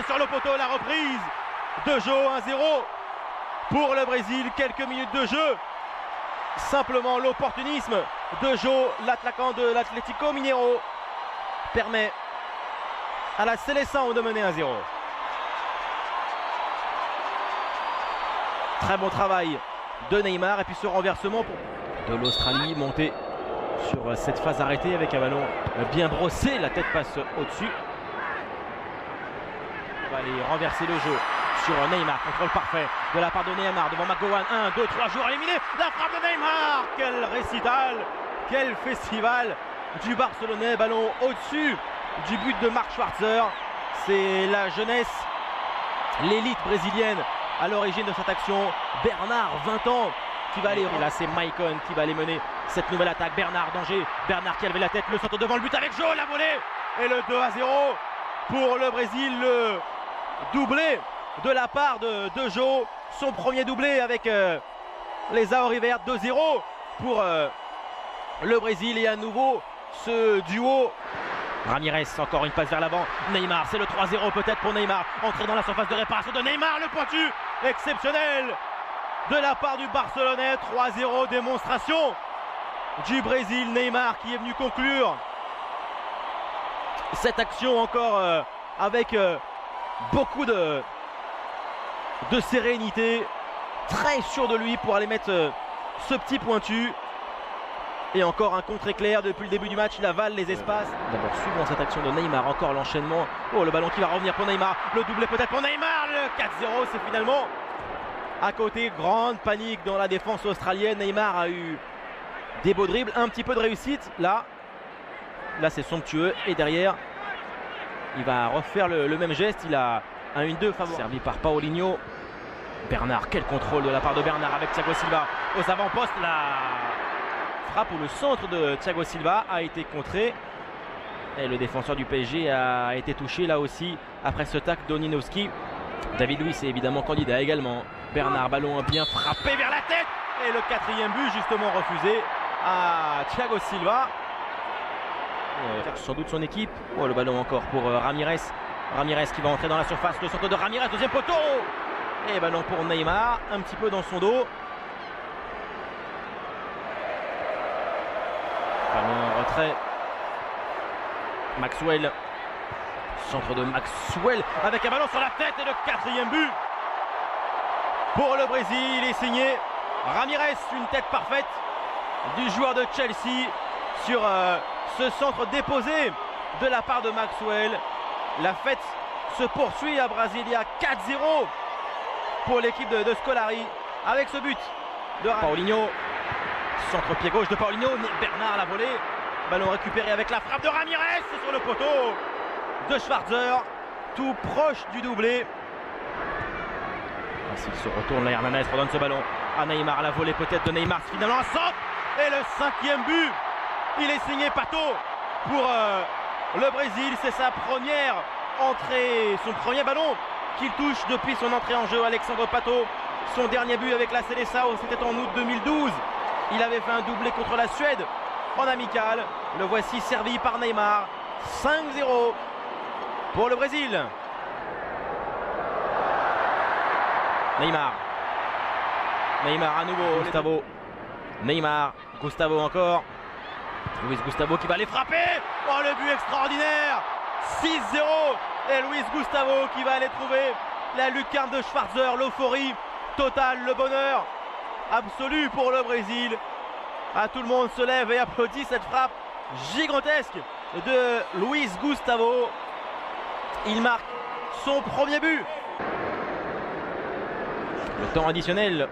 sur le poteau, la reprise de Jo, 1-0 pour le Brésil, quelques minutes de jeu. Simplement l'opportunisme de Jo, l'attaquant de l'Atlético Mineiro, permet à la Seleção de mener 1-0. Très bon travail de Neymar et puis ce renversement de l'Australie monté sur cette phase arrêtée avec un ballon bien brossé, la tête passe au-dessus. On va aller renverser le jeu sur Neymar, contrôle parfait de la part de Neymar devant McGowan, 1, 2, 3 joueurs éliminés, la frappe de Neymar, quel récital, quel festival du Barcelonais, ballon au-dessus du but de Marc Schwarzer. C'est la jeunesse, l'élite brésilienne à l'origine de cette action. Bernard, 20 ans, qui va aller, et là c'est Maicon qui va aller mener cette nouvelle attaque. Bernard, danger, Bernard qui a levé la tête, le centre devant le but avec Jo, la volée, et le 2-0 pour le Brésil, le doublé de la part de Jo, son premier doublé avec les AO River, 2-0 pour le Brésil, et à nouveau ce duo. Ramirez, encore une passe vers l'avant, Neymar, c'est le 3-0 peut-être pour Neymar, entrée dans la surface de réparation de Neymar, le pointu exceptionnel de la part du Barcelonais, 3-0, démonstration du Brésil, Neymar qui est venu conclure cette action encore avec beaucoup de sérénité, très sûr de lui pour aller mettre ce petit pointu. Et encore un contre éclair depuis le début du match, il avale les espaces. D'abord suivant cette action de Neymar, encore l'enchaînement. Oh, le ballon qui va revenir pour Neymar, le doublé peut-être pour Neymar, le 4-0 c'est finalement à côté. Grande panique dans la défense australienne, Neymar a eu des beaux dribbles, un petit peu de réussite, là c'est somptueux, et derrière il va refaire le même geste, il a un 1-2 favorable. Servi par Paulinho. Bernard, quel contrôle de la part de Bernard avec Thiago Silva aux avant-postes, la frappe ou le centre de Thiago Silva a été contré et le défenseur du PSG a été touché là aussi après ce tacle d'Oninowski. David Luiz est évidemment candidat également. Bernard, ballon bien frappé vers la tête et le 4e but justement refusé à Thiago Silva. Sans doute son équipe. Oh, le ballon encore pour Ramirez. Ramirez qui va entrer dans la surface, le centre de Ramirez, deuxième poteau et ballon pour Neymar, un petit peu dans son dos. Ballon retrait. Maxwell, centre de Maxwell avec un ballon sur la tête et le 4e but pour le Brésil. Il est signé Ramirez, une tête parfaite du joueur de Chelsea sur ce centre déposé de la part de Maxwell. La fête se poursuit à Brasilia, 4-0 pour l'équipe de Scolari avec ce but de Paulinho. Centre pied gauche de Paulinho, Bernard la volée, ballon récupéré avec la frappe de Ramirez, c'est sur le poteau de Schwarzer, tout proche du doublé. S'il se retourne, là Hernandez redonne ce ballon à Neymar, la volée peut-être de Neymar, finalement un centre et le 5e but. Il est signé Pato pour le Brésil, c'est sa première entrée, son premier ballon qu'il touche depuis son entrée en jeu. Alexandre Pato, son dernier but avec la Seleção, c'était en août 2012. Il avait fait un doublé contre la Suède en amical. Le voici servi par Neymar. 5-0 pour le Brésil. Neymar. Neymar à nouveau. Gustavo. Neymar. Gustavo encore. Luis Gustavo qui va aller frapper. Oh, le but extraordinaire. 6-0. Et Luis Gustavo qui va aller trouver la lucarne de Schwarzer. L'euphorie totale, le bonheur absolu pour le Brésil. Tout le monde se lève et applaudit cette frappe gigantesque de Luis Gustavo. Il marque son premier but. Le temps additionnel